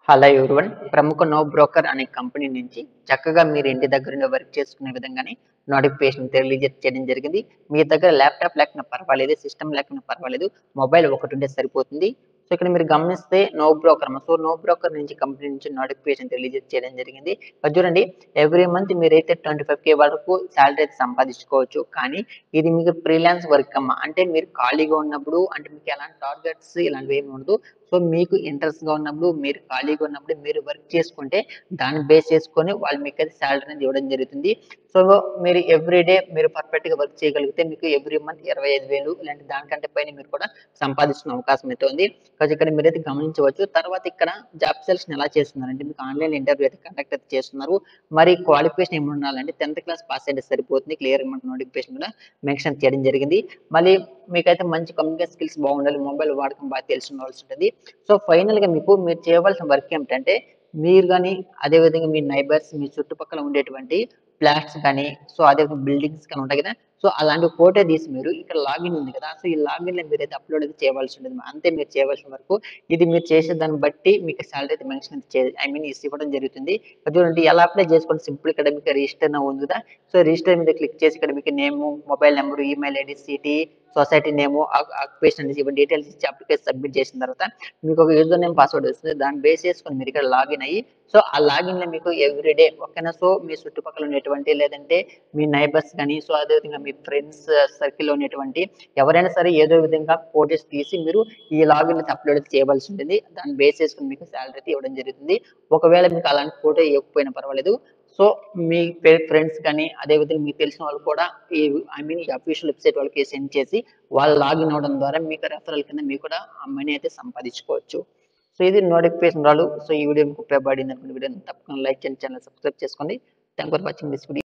Hello everyone. ప్రముఖ no broker అనే company నుంచి చక్కగా మీరు ఇంటి దగ్గరుండి వర్క్ చేసుకునే విధంగానే నోటిఫికేషన్ రిలీజ్ చేయడం జరిగింది. మీ దగ్గర ల్యాప్‌టాప్ లేకపోయినా పర్వాలేదు, సిస్టమ్ లేకపోయినా పర్వాలేదు. మొబైల్ ఒకటుంటే సరిపోతుంది. సో, ఇక్కడ మీరు గమనిస్తే నో బ్రోకర్ నో బ్రోకర్ నుంచి కంపెనీ నుంచి నోటిఫికేషన్ రిలీజ్ చేయడం జరిగింది. అది చూడండి, ఎవ్రీ మంత్ మీరైతే 25,000 వరకు సాలరీ అయితే సంపాదించుకోవచ్చు. కానీ ఇది మీకు ఫ్రీలాన్స్ వర్క్ అమ్మ. అంటే మీరు ఖాళీగా ఉన్నప్పుడు అంటే మీకు ఎలాంటి టార్గెట్స్ ఇలాంటివేమి ఉండదు. సో, మీకు ఇంట్రెస్ట్‌గా ఉన్నప్పుడు, మీరు ఖాళీగా ఉన్నప్పుడు మీరు వర్క్ చేసుకుంటే, దాన్ని బేస్ చేసుకొని వాళ్ళు మీకైతే సాలరీ అనేది ఇవ్వడం జరుగుతుంది. సో, మీరు ఎవ్రీ డే మీరు పర్ఫెక్ట్‌గా వర్క్ చేయగలిగితే మీకు ఎవ్రీ మంత్ 25,000 ఇలాంటి దానికంటే పైన మీరు కూడా సంపాదిస్తున్న అవకాశం అయితే ఉంది. ఇక్కడ మీరైతే గమనించవచ్చు. తర్వాత ఇక్కడ జాబ్ సెలక్షన్ ఎలా చేస్తున్నారంటే మీకు ఆన్‌లైన్ ఇంటర్వ్యూ అయితే కండక్ట్ అయితే చేస్తున్నారు. మరి క్వాలిఫికేషన్ ఏముండాలంటే 10థ్ క్లాస్ పాస్ అయితే సరిపోతుంది. క్లియర్‌గా మనకు నోటిఫికేషన్ కూడా మెన్షన్ చేయడం జరిగింది. మళ్ళీ మీకైతే మంచి కమ్యూనికేషన్ స్కిల్స్ బాగుండాలి. మొబైల్ వాడకం బాగా తెలిసుండాల్సి ఉంటుంది. సో, ఫైనల్‌గా మీరు చేయవలసిన వర్క్ ఏమిటంటే, మీరు గాని, అదే విధంగా మీ నైబర్స్ మీ చుట్టుపక్కల ఉండేటువంటి ఫ్లాట్స్ గాని, సో, అదేవిధంగా బిల్డింగ్స్ గాని ఉంటాయి కదా! సో, అలాంటి ఫోటో తీసి మీరు ఇక్కడ లాగిన్ ఉంది కదా! సో, ఈ లాగిన్‌లో మీరైతే అప్‌లోడ్ అయితే చేయవలసి ఉంటుంది. అంతే మీరు చేయవలసిన వర్కు. ఇది మీరు చేసే దాన్ని బట్టి మీకు సాలరీ అయితే మెన్షన్ ఇవ్వడం జరుగుతుంది. అది చూడండి, ఎలా అప్లై చేసుకోండి, సింపుల్ ఇక్కడ మీకు రిజిస్టర్ నౌ ఉంది కదా! సో, రిజిస్టర్ మీద క్లిక్ చేసి ఇక్కడ మీకు name, mobile number, email ID, city, society name, occupation అనేసి ఇవన్నీ డీటెయిల్స్ ఇచ్చి అప్లికేషన్ సబ్మిట్ చేసిన తర్వాత మీకు ఒక యూజర్ నేమ్, పాస్వర్డ్ వస్తుంది. దాన్ని బేస్ చేసుకొని మీరు ఇక్కడ లాగిన్ అయ్యి, సో, ఆ లాగిన్‌లో మీకు ఎవ్రీ డే ఓకేనా. సో, మీ చుట్టుపక్కల ఉన్నటువంటి లేదంటే మీ నైబర్స్ గాని, సో, అదేవిధంగా మీ ఫ్రెండ్స్ సర్కిల్‌లో ఉన్నటువంటి ఎవరైనా సరే ఏదో విధంగా ఫోటోస్ తీసి మీరు ఈ లాగిన్‌లో అప్‌లోడ్ చేయవలసి ఉంటుంది. దాన్ని బేస్ చేసుకొని మీకు సాలరీ అయితే ఇవ్వడం జరుగుతుంది. ఒకవేళ మీకు అలాంటి ఫోటో ఇవ్వకపోయినా పర్వాలేదు. సో, మీ ఫ్రెండ్స్ కానీ, అదేవిధంగా మీకు తెలిసిన వాళ్ళు కూడా ఈ అఫీషియల్ వెబ్‌సైట్ వాళ్ళకి సెండ్ చేసి, వాళ్ళు లాగిన్ అవ్వడం ద్వారా మీకు రెఫరల్ కింద మీకు కూడా ఆ మనీ అయితే సంపాదించుకోవచ్చు. సో, ఇది నోటిఫికేషన్ రాలు. సో, ఈ వీడియో మీకు ఉపయోగపడిందనుకుంటే వీడియోని తప్పకుండా లైక్ చేయండి, ఛానెల్ సబ్స్క్రైబ్ చేసుకోండి. Thank for watching this video.